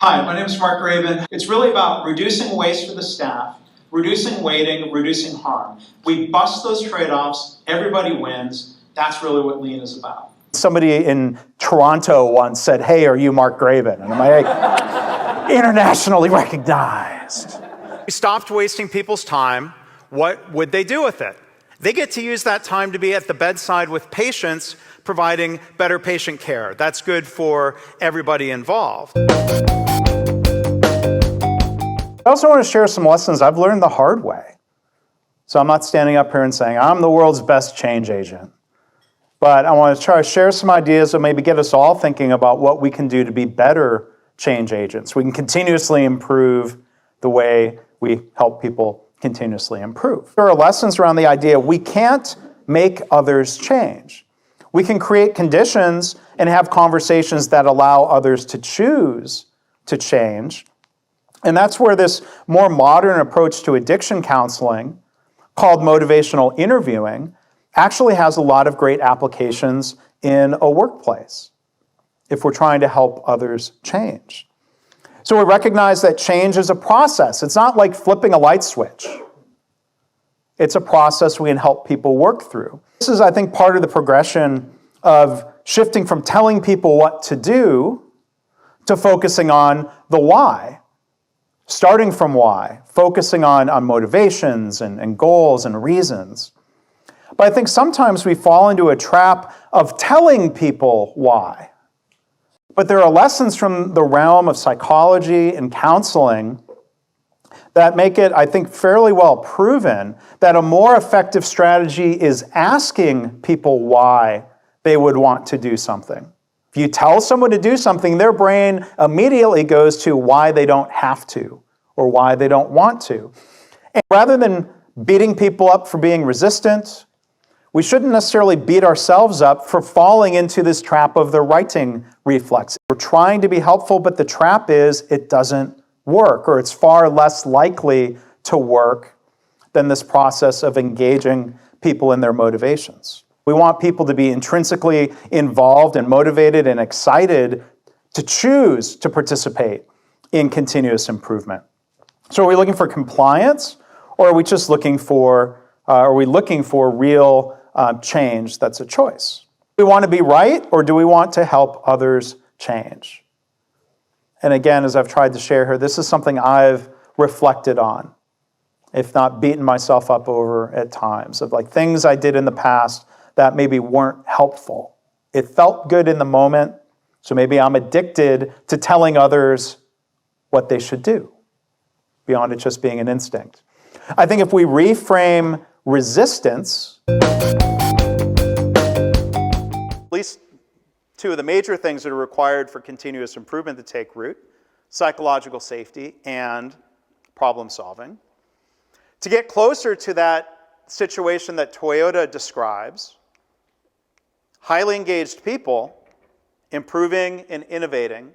Hi, my name is Mark Graban. It's really about reducing waste for the staff, reducing waiting, reducing harm. We bust those trade-offs, everybody wins. That's really what Lean is about. Somebody in Toronto once said, "Hey, are you Mark Graban?" And I'm like, internationally recognized. We stopped wasting people's time. What would they do with it? They get to use that time to be at the bedside with patients, providing better patient care. That's good for everybody involved. I also want to share some lessons I've learned the hard way. So I'm not standing up here and saying, I'm the world's best change agent. But I want to try to share some ideas that maybe get us all thinking about what we can do to be better change agents. We can continuously improve the way we help people continuously improve. There are lessons around the idea we can't make others change. We can create conditions and have conversations that allow others to choose to change. And that's where this more modern approach to addiction counseling, called motivational interviewing, actually has a lot of great applications in a workplace if we're trying to help others change. So we recognize that change is a process. It's not like flipping a light switch. It's a process we can help people work through. This is, I think, part of the progression of shifting from telling people what to do to focusing on the why. Starting from why, focusing on motivations and goals and reasons. But I think sometimes we fall into a trap of telling people why. But there are lessons from the realm of psychology and counseling that make it, I think, fairly well proven that a more effective strategy is asking people why they would want to do something. If you tell someone to do something, their brain immediately goes to why they don't have to or why they don't want to. And rather than beating people up for being resistant, we shouldn't necessarily beat ourselves up for falling into this trap of the righting reflex. We're trying to be helpful, but the trap is it doesn't work, or it's far less likely to work than this process of engaging people in their motivations. We want people to be intrinsically involved and motivated and excited to choose to participate in continuous improvement. So are we looking for compliance, or are we just looking for, real change that's a choice? Do we want to be right, or do we want to help others change? And again, as I've tried to share here, this is something I've reflected on, if not beaten myself up over at times, of like things I did in the past that maybe weren't helpful. It felt good in the moment, so maybe I'm addicted to telling others what they should do, beyond it just being an instinct. I think if we reframe resistance, at least two of the major things that are required for continuous improvement to take root: psychological safety and problem solving. To get closer to that situation that Toyota describes, highly engaged people improving and innovating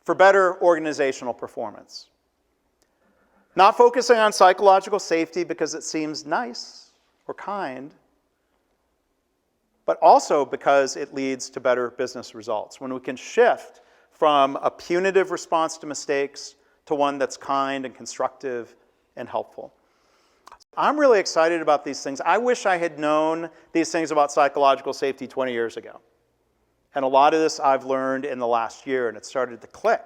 for better organizational performance. Not focusing on psychological safety because it seems nice or kind, but also because it leads to better business results. When we can shift from a punitive response to mistakes to one that's kind and constructive and helpful. I'm really excited about these things. I wish I had known these things about psychological safety 20 years ago. And a lot of this I've learned in the last year, and it started to click.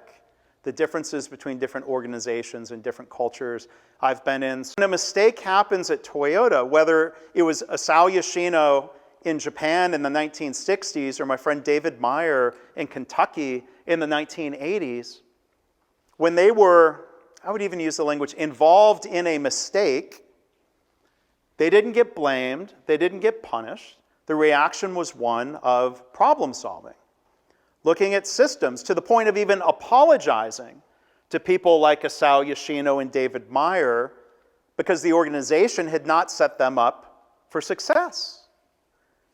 The differences between different organizations and different cultures I've been in. When a mistake happens at Toyota, whether it was Isao Yoshino in Japan in the 1960s or my friend David Meyer in Kentucky in the 1980s, when they were, I would even use the language, involved in a mistake, they didn't get blamed, they didn't get punished. The reaction was one of problem solving. Looking at systems to the point of even apologizing to people like Isao Yoshino and David Meyer because the organization had not set them up for success.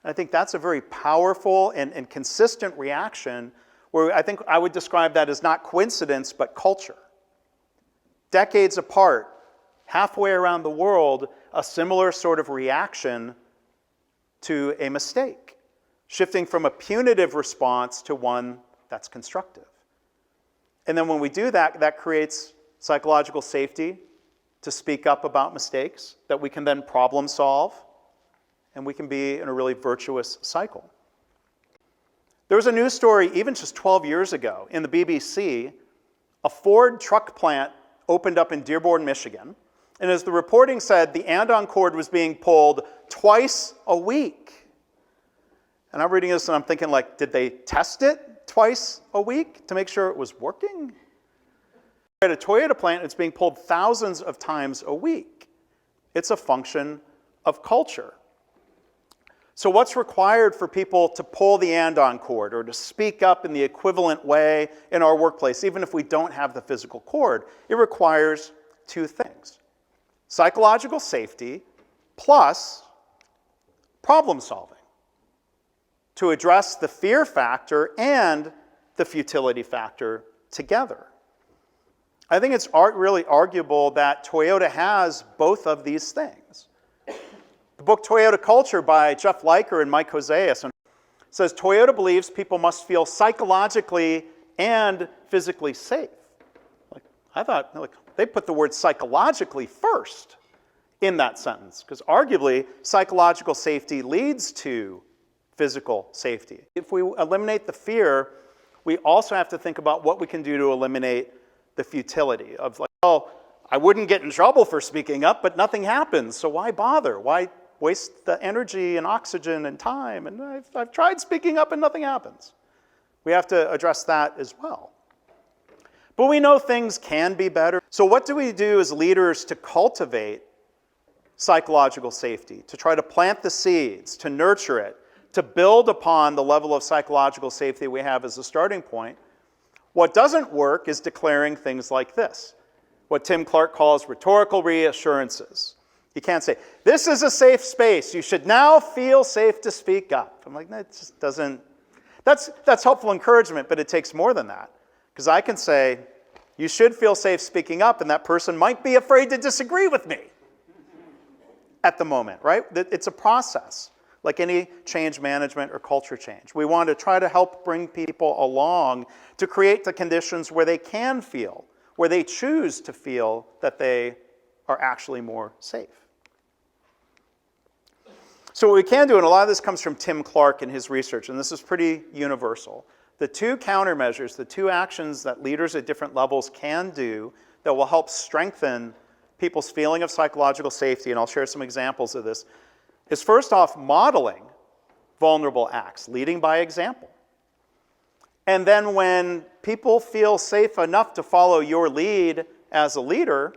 And I think that's a very powerful and consistent reaction where I think I would describe that as not coincidence, but culture. Decades apart, halfway around the world, a similar sort of reaction to a mistake, shifting from a punitive response to one that's constructive. And then when we do that, that creates psychological safety to speak up about mistakes that we can then problem solve, and we can be in a really virtuous cycle. There was a news story even just 12 years ago in the BBC. A Ford truck plant opened up in Dearborn, Michigan, and as the reporting said, the andon cord was being pulled twice a week. And I'm reading this and I'm thinking, like, did they test it twice a week to make sure it was working? At a Toyota plant, it's being pulled thousands of times a week. It's a function of culture. So what's required for people to pull the andon cord or to speak up in the equivalent way in our workplace, even if we don't have the physical cord? It requires two things: psychological safety plus problem solving to address the fear factor and the futility factor together. I think it's really arguable that Toyota has both of these things. The book Toyota Culture by Jeff Liker and Mike Hoseas says Toyota believes people must feel psychologically and physically safe. I thought they put the word psychologically first in that sentence, because arguably psychological safety leads to physical safety. If we eliminate the fear, we also have to think about what we can do to eliminate the futility of, like, oh, I wouldn't get in trouble for speaking up, but nothing happens, so why bother? Why waste the energy and oxygen and time? And I've tried speaking up and nothing happens. We have to address that as well. But we know things can be better. So what do we do as leaders to cultivate psychological safety, to try to plant the seeds, to nurture it, to build upon the level of psychological safety we have as a starting point? What doesn't work is declaring things like this, what Tim Clark calls rhetorical reassurances. You can't say, this is a safe space, you should now feel safe to speak up. I'm like, that just doesn't, that's helpful encouragement, but it takes more than that. Because I can say, you should feel safe speaking up, and that person might be afraid to disagree with me at the moment, right? It's a process, like any change management or culture change. We want to try to help bring people along to create the conditions where they can feel, where they choose to feel that they are actually more safe. So what we can do, and a lot of this comes from Tim Clark and his research, and this is pretty universal. The two countermeasures, the two actions that leaders at different levels can do that will help strengthen people's feeling of psychological safety, and I'll share some examples of this, is first off modeling vulnerable acts, leading by example. And then when people feel safe enough to follow your lead as a leader,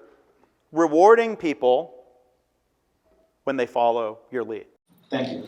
rewarding people when they follow your lead. Thank you.